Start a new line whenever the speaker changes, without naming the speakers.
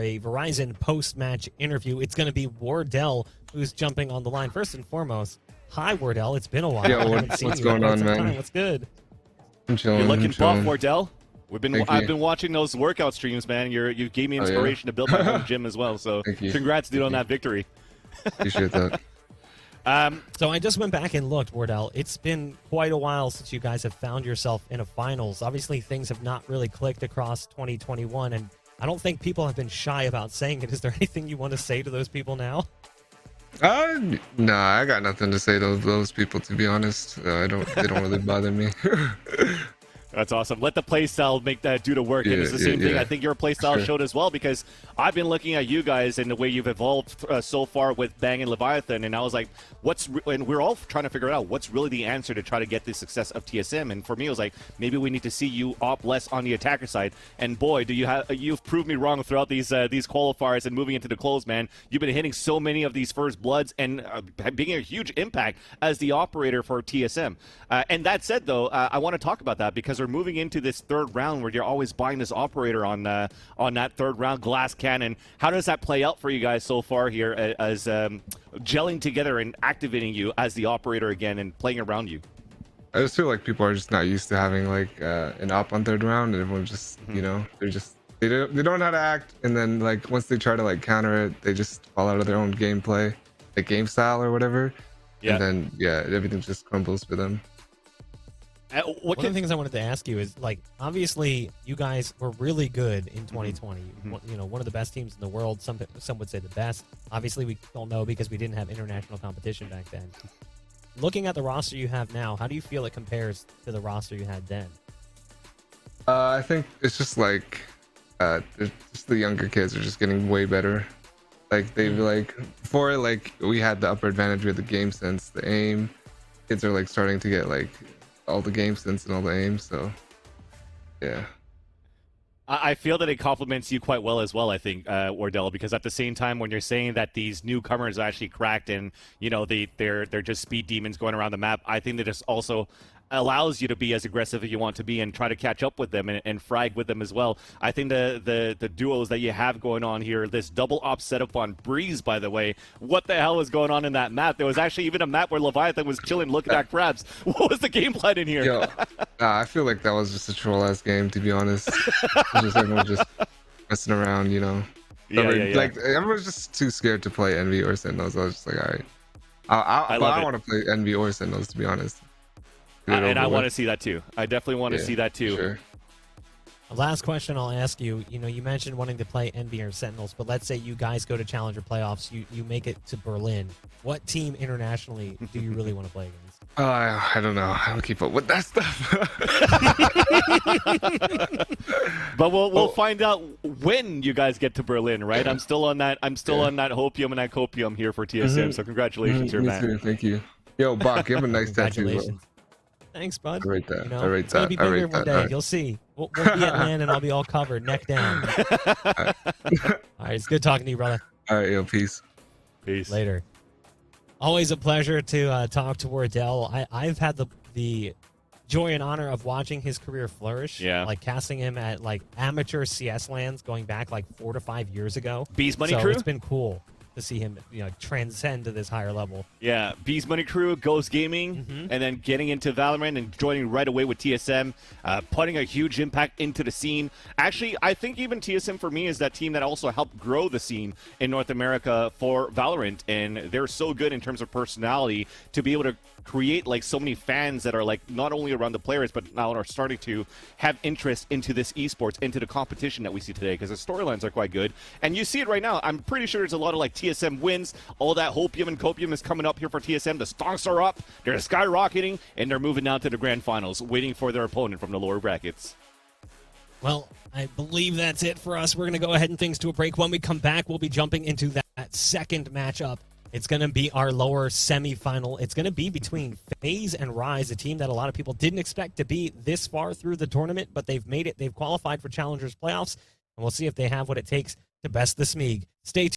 a Verizon post-match interview. It's going to be Wardell who's jumping on the line. First and foremost, hi Wardell. It's been a while.
Yeah, what's going on, man?
What's good?
I'm chilling.
You're looking
I'm chilling.
buff, Wardell. I've been watching those workout streams, man. You gave me inspiration to build my own gym as well. So congrats, dude, on that victory.
Appreciate that.
So I just went back and looked, Wardell. It's been quite a while since you guys have found yourself in a finals. Obviously, things have not really clicked across 2021, and I don't think people have been shy about saying it. Is there anything you want to say to those people now?
Nah, I got nothing to say to those people, to be honest. They don't really bother me.
That's awesome. Let the playstyle make that do the work. And it's the same thing. I think your playstyle showed as well, because I've been looking at you guys and the way you've evolved so far with Bang and Leviathan, and I was like, and we're all trying to figure out what's really the answer to try to get the success of TSM. And for me, it was like, maybe we need to see you op less on the attacker side. And boy, you've proved me wrong throughout these qualifiers and moving into the close, man. You've been hitting so many of these first bloods and being a huge impact as the operator for TSM. And that said, though, I want to talk about that because we're moving into this third round where you're always buying this operator on that third round glass cannon. How does that play out for you guys so far here as gelling together and activating you as the operator again and playing around you?
I just feel like people are just not used to having like an op on third round, and everyone just they don't know how to act, and then like once they try to like counter it, they just fall out of their own gameplay, like game style or whatever, and then everything just crumbles for them.
One of the things I wanted to ask you is, like, obviously you guys were really good in 2020. You know, one of the best teams in the world. Some would say the best. Obviously, we don't know because we didn't have international competition back then. Looking at the roster you have now, how do you feel it compares to the roster you had then?
I think it's just like just the younger kids are just getting way better. Like they've like before, like we had the upper advantage with the game sense, the aim. Kids are like starting to get like all the game sense and all the aim, so yeah.
I feel that it complements you quite well as well, I think, Wardell, because at the same time when you're saying that these newcomers actually cracked and, you know, they're just speed demons going around the map, I think that this also allows you to be as aggressive as you want to be and try to catch up with them and frag with them as well. I think the duos that you have going on here, this double op setup on Breeze, by the way, what the hell was going on in that map? There was actually even a map where Leviathan was chilling looking at crabs. What was the game plan in here?
Yo, I feel like that was just a troll-ass game, to be honest. Everyone just messing around, you know. Like everyone's just too scared to play Envy or Sentinels. I was just like, all right. I want to play Envy or Sentinels, to be honest.
And I want to see that too. I definitely want to see that too.
Sure.
Last question I'll ask you. You know, you mentioned wanting to play Envy or Sentinels, but let's say you guys go to Challenger playoffs. You make it to Berlin. What team internationally do you really want to play against?
I don't know. I don't keep up with that stuff.
But we'll find out when you guys get to Berlin, right? I'm still on that. I'm still on that hopium and that copium here for TSM. So congratulations, here, man.
Too. Thank you. Yo, Bach, you have a nice tattoo. Bro.
Thanks, bud.
I rate that.
You know,
I rate
it's gonna
that.
be bigger one day. You'll see. We'll be at land and I'll be all covered, neck down. All right, it's good talking to you, brother.
All right, yo, peace.
Peace.
Later. Always a pleasure to talk to Wardell. I've had the joy and honor of watching his career flourish.
Yeah.
Like casting him at like amateur CS lands going back like 4 to 5 years ago.
Bees Money Crew?
It's been cool to see him, you know, transcend to this higher level.
Yeah, Bees Money Crew, Ghost Gaming, and then getting into Valorant and joining right away with TSM, putting a huge impact into the scene. Actually, I think even TSM for me is that team that also helped grow the scene in North America for Valorant, and they're so good in terms of personality to be able to create like so many fans that are like not only around the players but now are starting to have interest into this esports, into the competition that we see today, because the storylines are quite good and you see it right now. I'm pretty sure there's a lot of like TSM wins, all that hopium and copium is coming up here for TSM. The stocks are up, they're skyrocketing, and they're moving down to the grand finals waiting for their opponent from the lower brackets.
Well, I believe that's it for us. We're going to go ahead and things to a break. When we come back, we'll be jumping into that second matchup. It's going to be our lower semifinal. It's going to be between FaZe and Rise, a team that a lot of people didn't expect to be this far through the tournament, but they've made it. They've qualified for Challengers playoffs, and we'll see if they have what it takes to best the SMEG. Stay tuned.